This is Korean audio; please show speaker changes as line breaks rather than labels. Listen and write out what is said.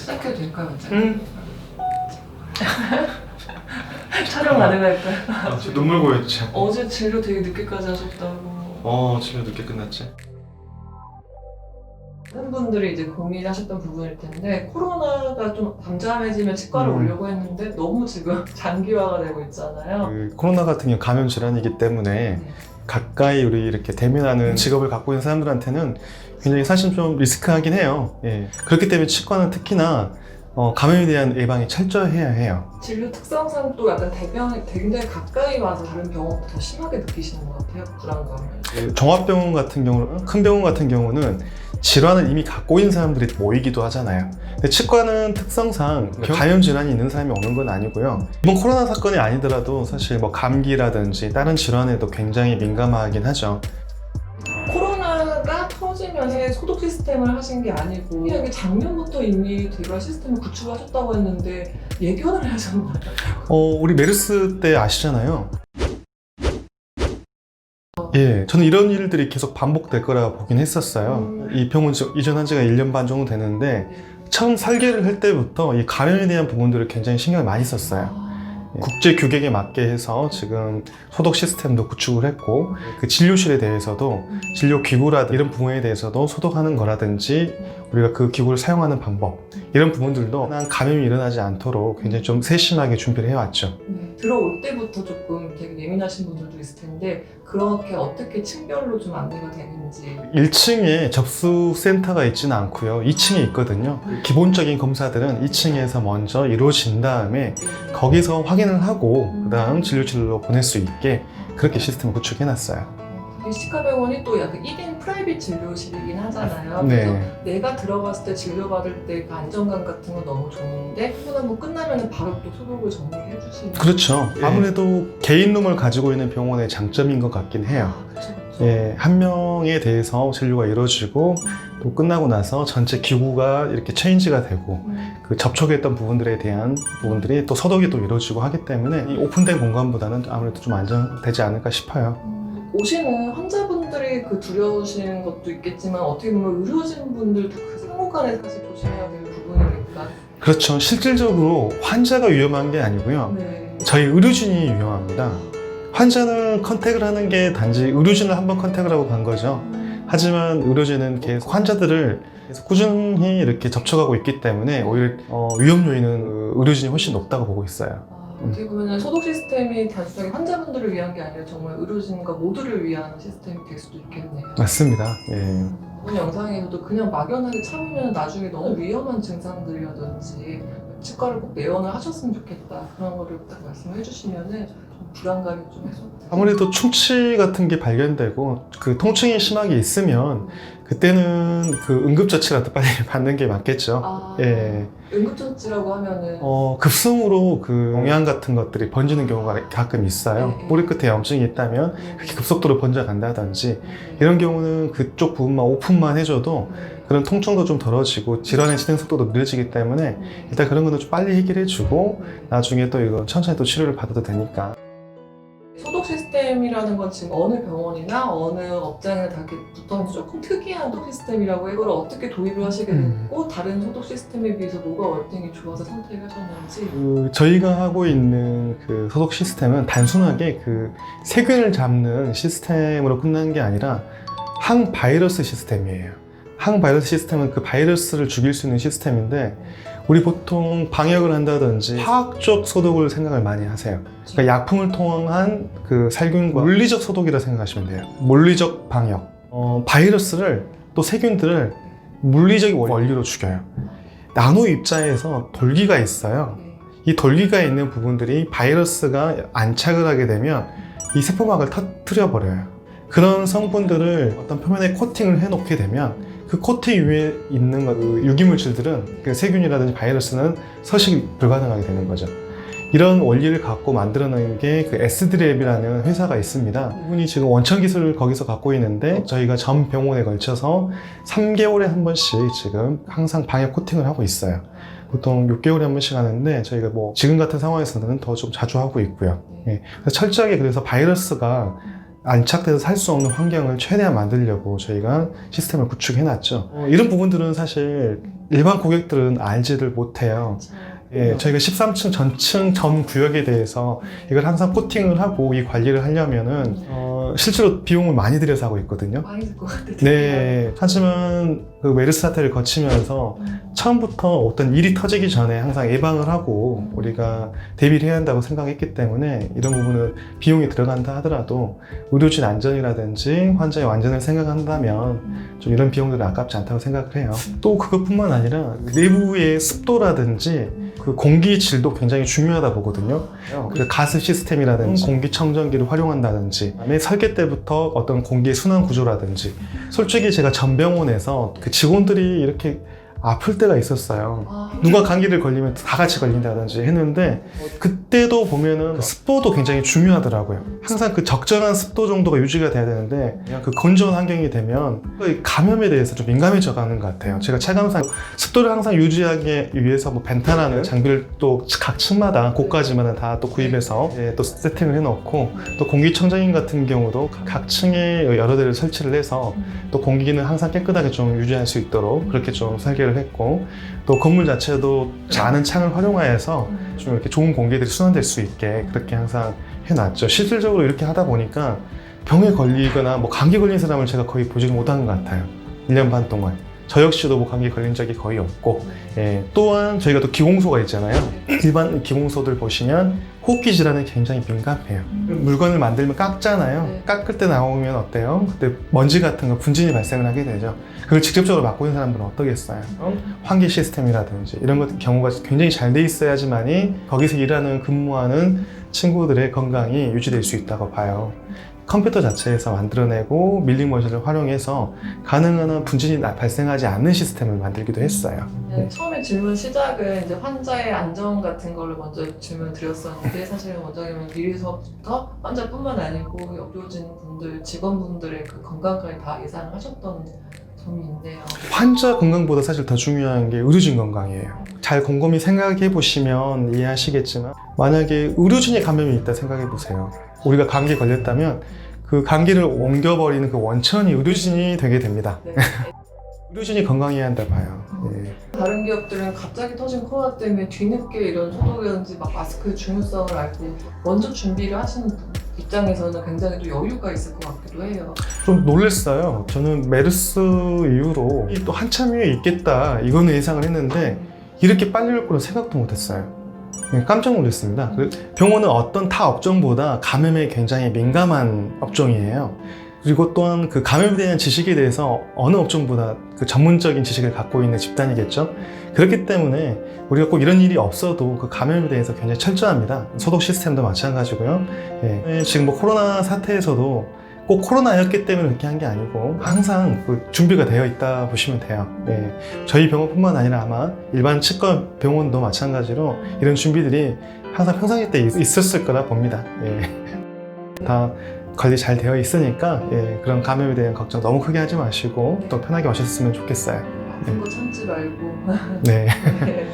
시작해도 될까요, 원장님? 촬영 가능할까요?
아, 저 눈물 고였지.
어제 진료 되게 늦게까지 하셨다고.
진료 늦게 끝났지.
많은 분들이 이제 고민하셨던 부분일 텐데 코로나가 좀 잠잠해지면 치과를 오려고 했는데 너무 지금 장기화가 되고 있잖아요.
코로나 같은 경우 감염 질환이기 때문에
네.
가까이 우리 이렇게 대면하는 직업을 갖고 있는 사람들한테는 굉장히 사실 좀 리스크하긴 해요. 예. 그렇기 때문에 치과는 특히나 감염에 대한 예방이 철저해야 해요.
진료 특성상 또 약간 굉장히 가까이 와서 다른 병원보다 더 심하게 느끼시는 것 같아요, 불안감을.
종합병원 같은 경우는, 큰 병원 같은 경우는 질환을 이미 갖고 있는 사람들이 모이기도 하잖아요. 근데 치과는 특성상 감염 질환이 있는 사람이 오는 건 아니고요. 이번 코로나 사건이 아니더라도 사실 뭐 감기라든지 다른 질환에도 굉장히 민감하긴 하죠.
코로나가 터지면서 소독 시스템을 하신 게 아니고 그냥 작년부터 이미 대관 시스템을 구축하셨다고 했는데 예견을 하셨나요?
우리 메르스 때 아시잖아요. 예, 저는 이런 일들이 계속 반복될 거라 보긴 했었어요. 이 병원 이전한 지가 1년 반 정도 됐는데 처음 설계를 할 때부터 이 감염에 대한 부분들을 굉장히 신경을 많이 썼어요. 국제 규격에 맞게 해서 지금 소독 시스템도 구축을 했고 그 진료실에 대해서도 진료 기구라든지 이런 부분에 대해서도 소독하는 거라든지 우리가 그 기구를 사용하는 방법 이런 부분들도 감염이 일어나지 않도록 굉장히 좀 세심하게 준비를 해왔죠.
네, 들어올 때부터 조금 되게 예민하신 분들도 있을 텐데 그렇게 어떻게 층별로 좀 안내가 되는지.
1층에 접수센터가 있지는 않고요. 2층에 있거든요. 기본적인 검사들은 2층에서 먼저 이루어진 다음에 거기서 확인을 하고 그 다음 진료실로 보낼 수 있게 그렇게 시스템을 구축해놨어요.
치과병원이 또 약간 1인 프라이빗 진료실이긴 하잖아요.
네.
그래서 내가 들어갔을 때 진료받을 때 그 안정감 같은 건 너무 좋은데 한번 끝나면 바로 또 소독을 정리해 주시는.
그렇죠. 아무래도 개인룸을 가지고 있는 병원의 장점인 것 같긴 해요.
그렇죠.
예, 한 명에 대해서 진료가 이루어지고 또 끝나고 나서 전체 기구가 이렇게 체인지가 되고 그 접촉했던 부분들에 대한 부분들이 또 소독이 또 이루어지고 하기 때문에 이 오픈된 공간보다는 아무래도 좀 안정되지 않을까 싶어요.
오시는 환자분들이 그 두려우신 것도 있겠지만 어떻게 보면 의료진분들도 그 상호간에 사실 조심해야 될 부분이니까.
그렇죠. 실질적으로 환자가 위험한 게 아니고요.
네.
저희 의료진이 위험합니다. 환자는 컨택을 하는 게 단지 의료진을 한번 컨택을 하고 간 거죠. 하지만 의료진은 계속 환자들을 계속 꾸준히 이렇게 접촉하고 있기 때문에 오히려 위험 요인은 의료진이 훨씬 높다고 보고 있어요.
어떻게 보면 소독 시스템이 단순하게 환자분들을 위한 게 아니라 정말 의료진과 모두를 위한 시스템이 될 수도 있겠네요.
맞습니다. 예.
이번 영상에서도 그냥 막연하게 참으면 나중에 너무 위험한 증상들이라든지 치과를 꼭 내원을 하셨으면 좋겠다 그런 거를 딱 말씀해 주시면은 좀 불안감이 좀 해소돼요.
아무래도 충치 같은 게 발견되고 그 통증이 심하게 있으면 그때는 그 응급처치라도 빨리 받는 게 맞겠죠. 예.
응급처치라고 하면은
급성으로 그 종양 같은 것들이 번지는 경우가 가끔 있어요.
네.
뿌리 끝에 염증이 있다면 그렇게 급속도로 번져간다든지 이런 경우는 그쪽 부분만 오픈만 해줘도 그런 통증도 좀 덜어지고 질환의 진행 속도도 느려지기 때문에 일단 그런 거는 좀 빨리 해결해주고 나중에 또 이거 천천히 또 치료를 받아도 되니까.
소독 시스템이라는 건 지금 어느 병원이나 어느 업장에 다 이렇게 붙어있는 조금 특이한 소독 시스템이라고 이걸 어떻게 도입을 하시게 됐고 다른 소독 시스템에 비해서 뭐가 월등히 좋아서 선택하셨는지.
저희가 하고 있는 그 소독 시스템은 단순하게 그 세균을 잡는 시스템으로 끝나는 게 아니라 항바이러스 시스템이에요. 항바이러스 시스템은 그 바이러스를 죽일 수 있는 시스템인데 우리 보통 방역을 한다든지 화학적 소독을 생각을 많이 하세요. 그러니까 약품을 통한 그 살균과 물리적 소독이라 생각하시면 돼요. 물리적 방역. 바이러스를 또 세균들을 물리적 원리로 죽여요. 나노 입자에서 돌기가 있어요. 이 돌기가 있는 부분들이 바이러스가 안착을 하게 되면 이 세포막을 터뜨려 버려요. 그런 성분들을 어떤 표면에 코팅을 해 놓게 되면 그 코팅 위에 있는 그 유기물질들은 그 세균이라든지 바이러스는 서식이 불가능하게 되는 거죠. 이런 원리를 갖고 만들어낸 게 그 S드랩이라는 회사가 있습니다. 이분이 지금 원천 기술을 거기서 갖고 있는데 저희가 전 병원에 걸쳐서 3개월에 한 번씩 지금 항상 방역 코팅을 하고 있어요. 보통 6개월에 한 번씩 하는데 저희가 뭐 지금 같은 상황에서는 더 좀 자주 하고 있고요. 예. 철저하게 그래서 바이러스가 안착돼서 살 수 없는 환경을 최대한 만들려고 저희가 시스템을 구축해놨죠. 이런 부분들은 사실 일반 고객들은 알지를 못해요. 예, 저희가 13층 전층 전 구역에 대해서 이걸 항상 코팅을 하고 이 관리를 하려면은 실제로 비용을 많이 들여서 하고 있거든요.
많이 들 것 같아요.
네. 하지만 그 메르스 사태를 거치면서 처음부터 어떤 일이 터지기 전에 항상 예방을 하고 우리가 대비를 해야 한다고 생각했기 때문에 이런 부분은 비용이 들어간다 하더라도 의료진 안전이라든지 환자의 안전을 생각한다면 좀 이런 비용들은 아깝지 않다고 생각을 해요. 또 그것뿐만 아니라 내부의 습도라든지 그 공기 질도 굉장히 중요하다 보거든요. 그래서 가스 시스템이라든지 공기청정기를 활용한다든지 그다음에 설계 때부터 어떤 공기의 순환 구조라든지 솔직히 제가 전 병원에서 그 직원들이 이렇게 아플 때가 있었어요. 누가 감기를 걸리면 다 같이 걸린다든지 했는데 그때도 보면은 습도도 굉장히 중요하더라고요. 항상 그 적정한 습도 정도가 유지가 돼야 되는데 그냥 그 건조한 환경이 되면 감염에 대해서 좀 민감해져 가는 것 같아요. 제가 체감상 습도를 항상 유지하기 위해서 뭐 벤타라는 장비를 또 각 층마다 곳까지만은 다 또 구입해서 또 세팅을 해놓고 또 공기청정기 같은 경우도 각 층에 여러 대를 설치를 해서 또 공기는 항상 깨끗하게 좀 유지할 수 있도록 그렇게 좀 설계를 했고 또 건물 자체도 많은 창을 활용하여서 좀 이렇게 좋은 공기들이 순환될 수 있게 그렇게 항상 해놨죠. 실질적으로 이렇게 하다 보니까 병에 걸리거나 뭐 감기 걸린 사람을 제가 거의 보지 못한 것 같아요. 1년 반 동안. 저 역시도 뭐 감기 걸린 적이 거의 없고 또한 저희가 또 기공소가 있잖아요. 일반 기공소들 보시면 호흡기 질환에 굉장히 민감해요. 물건을 만들면 깎잖아요. 깎을 때 나오면 어때요? 그때 먼지 같은 거 분진이 발생을 하게 되죠. 그걸 직접적으로 맡고 있는 사람들은 어떠겠어요? 환기 시스템이라든지 이런 것 경우가 굉장히 잘 돼 있어야지만이 거기서 일하는 근무하는 친구들의 건강이 유지될 수 있다고 봐요. 컴퓨터 자체에서 만들어내고 밀링머신을 활용해서 가능한 한 분진이 발생하지 않는 시스템을 만들기도 했어요.
처음에 질문 시작은 이제 환자의 안전 같은 걸로 먼저 질문을 드렸었는데 사실 원장님은 미리서부터 환자뿐만 아니고 의료진 분들, 직원분들의 그 건강까지 다 예상하셨던 점이 있네요.
환자 건강보다 사실 더 중요한 게 의료진 건강이에요. 잘 곰곰이 생각해 보시면 이해하시겠지만 만약에 의료진의 감염이 있다 생각해 보세요. 우리가 감기에 걸렸다면 그 감기를 옮겨버리는 그 원천이 의료진이 되게 됩니다.
네.
의료진이 건강해야 한다 봐요.
다른 기업들은 갑자기 터진 코로나 때문에 뒤늦게 이런 소독이라든지 막 마스크의 중요성을 알고 먼저 준비를 하시는 입장에서는 굉장히 또 여유가 있을 것 같기도 해요.
좀 놀랐어요. 저는 메르스 이후로 또 한참이 있겠다 이거는 예상을 했는데 이렇게 빨리 올 거는 생각도 못했어요. 깜짝 놀랐습니다. 병원은 어떤 타 업종보다 감염에 굉장히 민감한 업종이에요. 그리고 또한 그 감염에 대한 지식에 대해서 어느 업종보다 그 전문적인 지식을 갖고 있는 집단이겠죠. 그렇기 때문에 우리가 꼭 이런 일이 없어도 그 감염에 대해서 굉장히 철저합니다. 소독 시스템도 마찬가지고요. 지금 뭐 코로나 사태에서도 꼭 코로나였기 때문에 그렇게 한 게 아니고 항상 그 준비가 되어 있다 보시면 돼요. 저희 병원뿐만 아니라 아마 일반 치과 병원도 마찬가지로 이런 준비들이 항상 평상시 때 있었을 거라 봅니다. 다 관리 잘 되어 있으니까 그런 감염에 대한 걱정 너무 크게 하지 마시고 또 편하게 오셨으면 좋겠어요.
아픈 거 참지 말고.
네.
네.